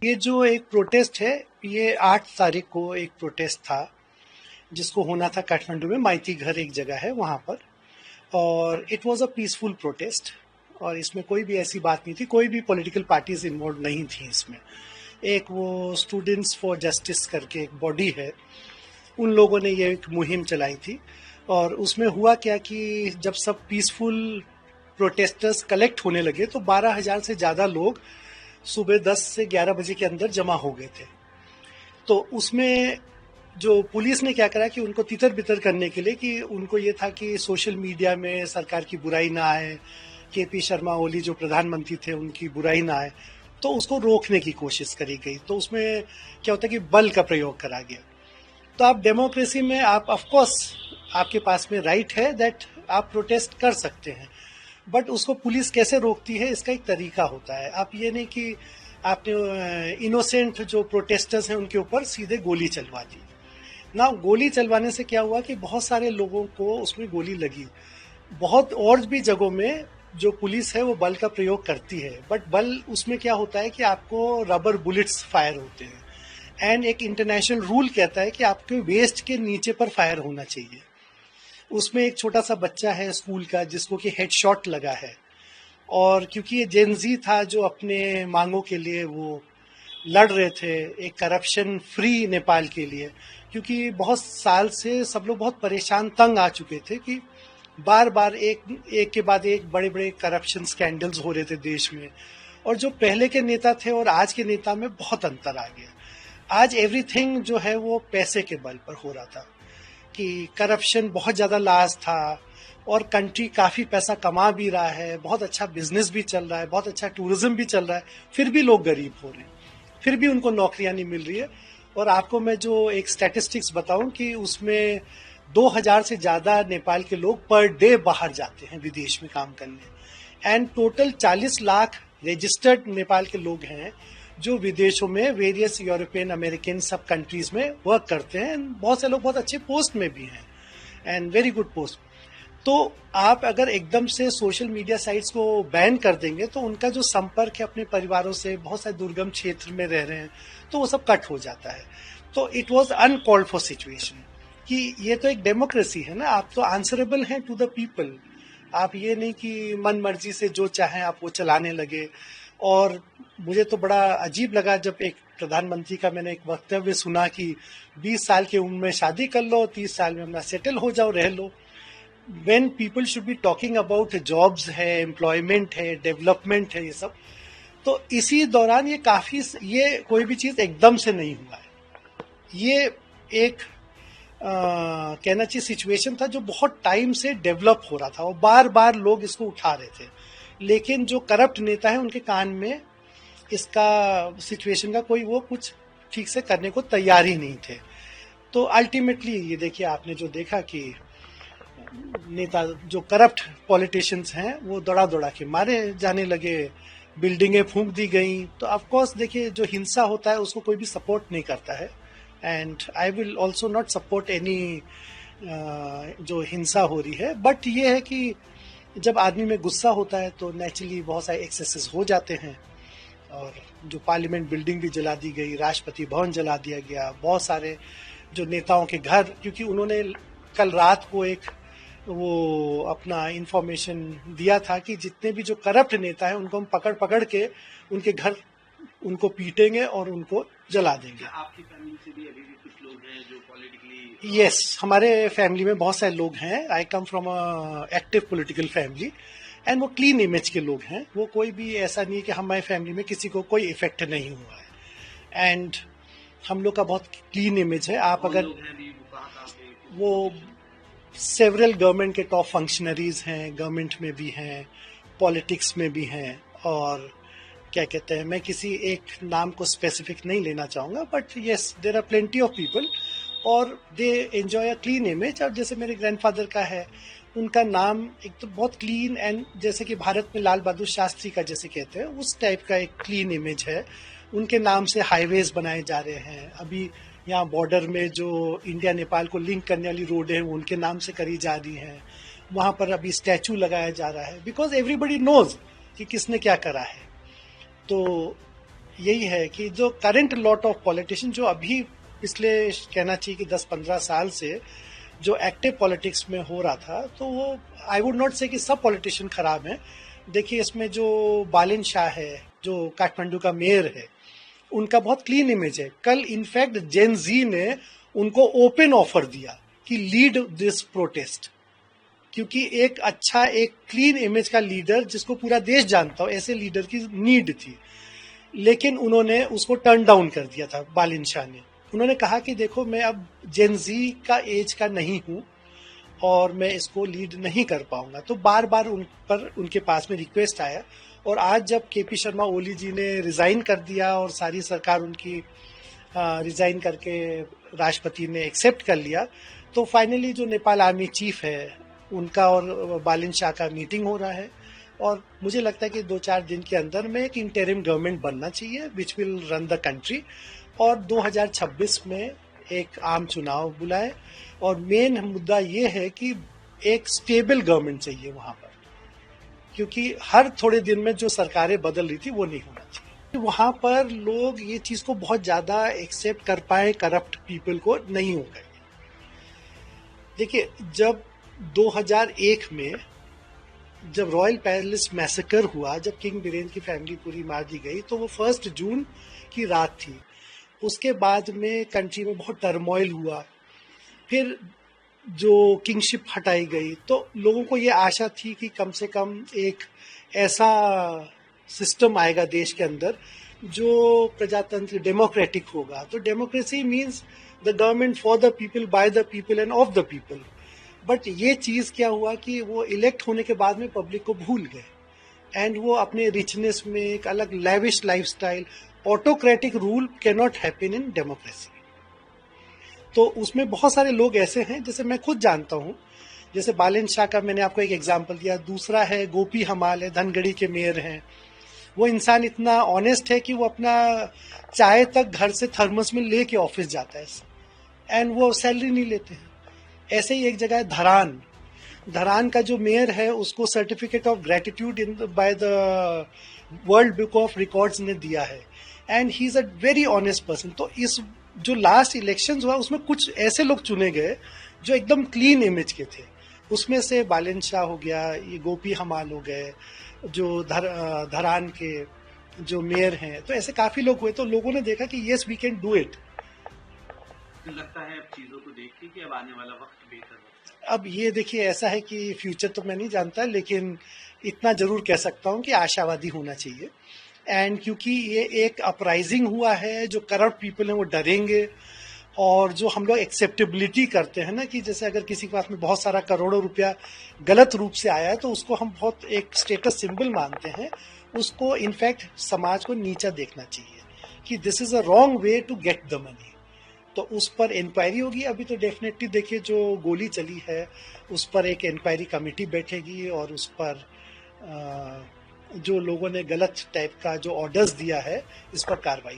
ये जो एक प्रोटेस्ट है, ये 8 तारीख को एक प्रोटेस्ट था जिसको होना था काठमांडू में। माइती घर एक जगह है वहाँ पर, और it was a peaceful protest. और इसमें कोई भी ऐसी बात नहीं थी, कोई भी पॉलिटिकल पार्टीज इन्वॉल्व नहीं थी इसमें। एक वो स्टूडेंट्स फॉर जस्टिस करके एक बॉडी है, उन लोगों ने ये एक मुहिम चलाई थी। और उसमें हुआ क्या कि जब सब पीसफुल प्रोटेस्टर्स कलेक्ट होने लगे तो 12,000 से ज़्यादा लोग सुबह 10 से 11 बजे के अंदर जमा हो गए थे। तो उसमें जो पुलिस ने क्या करा कि उनको तितर बितर करने के लिए, कि उनको ये था कि सोशल मीडिया में सरकार की बुराई ना आए, केपी शर्मा ओली जो प्रधानमंत्री थे उनकी बुराई ना आए, तो उसको रोकने की कोशिश करी गई। तो उसमें क्या होता है कि बल का प्रयोग करा गया। तो आप डेमोक्रेसी में आप ऑफ कोर्स आपके पास में राइट है दैट आप प्रोटेस्ट कर सकते हैं, बट उसको पुलिस कैसे रोकती है इसका एक तरीका होता है। आप ये नहीं कि आपने इनोसेंट जो प्रोटेस्टर्स हैं उनके ऊपर सीधे गोली चलवा दी ना। गोली चलवाने से क्या हुआ कि बहुत सारे लोगों को उसमें गोली लगी। बहुत और भी जगहों में जो पुलिस है वो बल का प्रयोग करती है, बट बल उसमें क्या होता है कि आपको रबर बुलेट्स फायर होते हैं, एंड एक इंटरनेशनल रूल कहता है कि आपके वेस्ट के नीचे पर फायर होना चाहिए। उसमें एक छोटा सा बच्चा है स्कूल का जिसको कि हेडशॉट लगा है, और क्योंकि ये जेनजी था जो अपने मांगों के लिए वो लड़ रहे थे, एक करप्शन फ्री नेपाल के लिए, क्योंकि बहुत साल से सब लोग बहुत परेशान तंग आ चुके थे कि बार बार एक के बाद एक बड़े बड़े करप्शन स्कैंडल्स हो रहे थे देश में। और जो पहले के नेता थे और आज के नेता में बहुत अंतर आ गया। आज एवरीथिंग जो है वो पैसे के बल पर हो रहा था, कि करप्शन बहुत ज़्यादा लाज था, और कंट्री काफ़ी पैसा कमा भी रहा है, बहुत अच्छा बिजनेस भी चल रहा है, बहुत अच्छा टूरिज्म भी चल रहा है, फिर भी लोग गरीब हो रहे हैं, फिर भी उनको नौकरियां नहीं मिल रही है। और आपको मैं जो एक स्टैटिस्टिक्स बताऊं कि उसमें 2,000 से ज़्यादा नेपाल के लोग पर डे बाहर जाते हैं विदेश में काम करने, and total 40 lakh registered Nepal के लोग हैं जो विदेशों में वेरियस यूरोपियन अमेरिकन सब कंट्रीज में वर्क करते हैं। बहुत से लोग बहुत अच्छे पोस्ट में भी हैं, एंड वेरी गुड पोस्ट। तो आप अगर एकदम से सोशल मीडिया साइट्स को बैन कर देंगे तो उनका जो संपर्क है अपने परिवारों से, बहुत सारे दुर्गम क्षेत्र में रह रहे हैं, तो वो सब कट हो जाता है। तो it was uncalled for situation कि ये तो एक डेमोक्रेसी है ना, आप तो आंसरेबल हैं टू द पीपल। आप ये नहीं कि मन मर्जी से जो चाहें आप वो चलाने लगे। और मुझे तो बड़ा अजीब लगा जब एक प्रधानमंत्री का मैंने एक वक्तव्य सुना कि 20 साल की उम्र में शादी कर लो, 30 साल में अपना सेटल हो जाओ, रह लो। when people should be talking about jobs है, एम्प्लॉयमेंट है, डेवलपमेंट है, ये सब। तो इसी दौरान ये कोई भी चीज एकदम से नहीं हुआ है। ये एक कहना चाहिए सिचुएशन था जो बहुत टाइम से डेवलप हो रहा था, और बार बार लोग इसको उठा रहे थे, लेकिन जो करप्ट नेता है उनके कान में इसका सिचुएशन का कोई वो कुछ ठीक से करने को तैयार ही नहीं थे। तो अल्टीमेटली ये देखिए, आपने जो देखा कि नेता जो करप्ट पॉलिटिशियंस हैं वो दौड़ा दौड़ा के मारे जाने लगे, बिल्डिंगें फूंक दी गई। तो ऑफ कोर्स देखिए, जो हिंसा होता है उसको कोई भी सपोर्ट नहीं करता है, and I will also not support any जो हिंसा हो रही है। बट ये है कि जब आदमी में गुस्सा होता है तो नेचुरली बहुत सारे एक्सेसेस हो जाते हैं। और जो पार्लियामेंट बिल्डिंग भी जला दी गई, राष्ट्रपति भवन जला दिया गया, बहुत सारे जो नेताओं के घर, क्योंकि उन्होंने कल रात को एक वो अपना इंफॉर्मेशन दिया था कि जितने भी जो करप्ट नेता है उनको हम पकड़ पकड़ के उनके घर उनको पीटेंगे और उनको जला देंगे। आपकी फैमिली से भी अभी भी कुछ लोग हैं जो पॉलिटिकली? यस, हमारे फैमिली में बहुत सारे लोग हैं। I come from a active political family, and वो क्लीन इमेज के लोग हैं। वो कोई भी ऐसा नहीं है कि हमारे फैमिली में किसी को कोई इफेक्ट नहीं हुआ है, एंड हम लोग का बहुत क्लीन इमेज है। आप अगर वो सेवरल गवर्नमेंट के टॉप फंक्शनरीज हैं, गवर्नमेंट में भी हैं, पॉलिटिक्स में भी हैं, और क्या कहते हैं, मैं किसी एक नाम को स्पेसिफिक नहीं लेना चाहूँगा, but yes there are plenty of people और they enjoy a clean image. और जैसे मेरे ग्रैंडफादर का है, उनका नाम एक तो बहुत क्लीन, एंड जैसे कि भारत में लाल बहादुर शास्त्री का जैसे कहते हैं उस टाइप का एक क्लीन इमेज है। उनके नाम से हाईवेज बनाए जा रहे हैं। अभी यहाँ बॉर्डर में जो इंडिया नेपाल को लिंक करने वाली रोड है वो उनके नाम से करी जा रही है। वहाँ पर अभी स्टैचू लगाया जा रहा है, बिकॉज एवरीबडी नोज कि किसने क्या करा है। तो यही है कि जो करंट लॉट ऑफ पॉलिटिशियन जो अभी पिछले कहना चाहिए कि 10-15 साल से जो एक्टिव पॉलिटिक्स में हो रहा था, तो वो आई वुड नॉट से कि सब पॉलिटिशियन खराब हैं। देखिए इसमें जो बालिन शाह है, जो काठमांडू का मेयर है, उनका बहुत क्लीन इमेज है। कल इनफैक्ट जेन जी ने उनको ओपन ऑफर दिया कि लीड दिस प्रोटेस्ट, क्योंकि एक अच्छा एक क्लीन इमेज का लीडर जिसको पूरा देश जानता हो, ऐसे लीडर की नीड थी। लेकिन उन्होंने उसको टर्न डाउन कर दिया था बालिन शाह ने। उन्होंने कहा कि देखो मैं अब जेन जी का एज का नहीं हूं और मैं इसको लीड नहीं कर पाऊंगा। तो बार बार उन पर उनके पास में रिक्वेस्ट आया, और आज जब केपी शर्मा ओली जी ने रिजाइन कर दिया और सारी सरकार उनकी रिजाइन करके राष्ट्रपति ने एक्सेप्ट कर लिया, तो फाइनली जो नेपाल आर्मी चीफ है उनका और बालिन शाह का मीटिंग हो रहा है। और मुझे लगता है कि 2-4 दिन के अंदर में एक इंटरिम गवर्नमेंट बनना चाहिए which will run the country, और 2026 में एक आम चुनाव बुलाए। और मेन मुद्दा ये है कि एक स्टेबल गवर्नमेंट चाहिए वहां पर, क्योंकि हर थोड़े दिन में जो सरकारें बदल रही थी वो नहीं होना चाहिए। वहां पर लोग ये चीज को बहुत ज्यादा एक्सेप्ट कर पाए, करप्ट पीपल को नहीं हो गए। देखिए जब 2001 में जब रॉयल पैलेस मैसेकर हुआ, जब किंग बीरेन की फैमिली पूरी मार दी गई, तो वो 1 जून की रात थी। उसके बाद में कंट्री में बहुत टर्मोइल हुआ। फिर जो किंगशिप हटाई गई, तो लोगों को ये आशा थी कि कम से कम एक ऐसा सिस्टम आएगा देश के अंदर जो प्रजातंत्र डेमोक्रेटिक होगा। तो democracy means the government for the people, by the people end of the people. But ये चीज क्या हुआ कि वो इलेक्ट होने के बाद में पब्लिक को भूल गए, एंड वो अपने रिचनेस में एक अलग lavish lifestyle, autocratic rule can not happen in democracy. तो उसमें बहुत सारे लोग ऐसे हैं, जैसे मैं खुद जानता हूं, जैसे बालिन शाह का मैंने आपको एक एग्जांपल दिया। दूसरा है गोपी हमाल है, धनगढ़ी के मेयर हैं। वो इंसान इतना ऑनेस्ट है कि वो अपना चाय तक घर से थर्मस में लेके ऑफिस जाता है, एंड वो सैलरी नहीं लेते हैं। ऐसे ही एक जगह है धरान। धरान का जो मेयर है उसको certificate of gratitude in by the world book of records ने दिया है, and he is a very honest person. तो इस जो लास्ट इलेक्शन हुआ उसमें कुछ ऐसे लोग चुने गए जो एकदम क्लीन इमेज के थे। उसमें से बालिन शाह हो गया, ये गोपी हमाल हो गए, जो धरान के जो मेयर हैं। तो ऐसे काफी लोग हुए, तो लोगों ने देखा कि yes we can do it. लगता है अब चीजों को देख के कि अब आने वाला वक्त बेहतर है। अब ये देखिए ऐसा है कि फ्यूचर तो मैं नहीं जानता, लेकिन इतना जरूर कह सकता हूँ कि आशावादी होना चाहिए। एंड क्योंकि ये एक अपराइजिंग हुआ है, जो करप्ट पीपल हैं वो डरेंगे। और जो हम लोग एक्सेप्टेबिलिटी करते हैं ना, कि जैसे अगर किसी के पास में बहुत सारा करोड़ों रुपया गलत रूप से आया है तो उसको हम बहुत एक स्टेटस सिंबल मानते हैं। उसको इनफैक्ट समाज को नीचा देखना चाहिए कि this is a wrong way to get the money. तो उस पर इंक्वायरी होगी। अभी तो डेफिनेटली देखिए जो गोली चली है उस पर एक इंक्वायरी कमेटी बैठेगी, और उस पर जो लोगों ने गलत टाइप का जो ऑर्डर्स दिया है इस पर कार्रवाई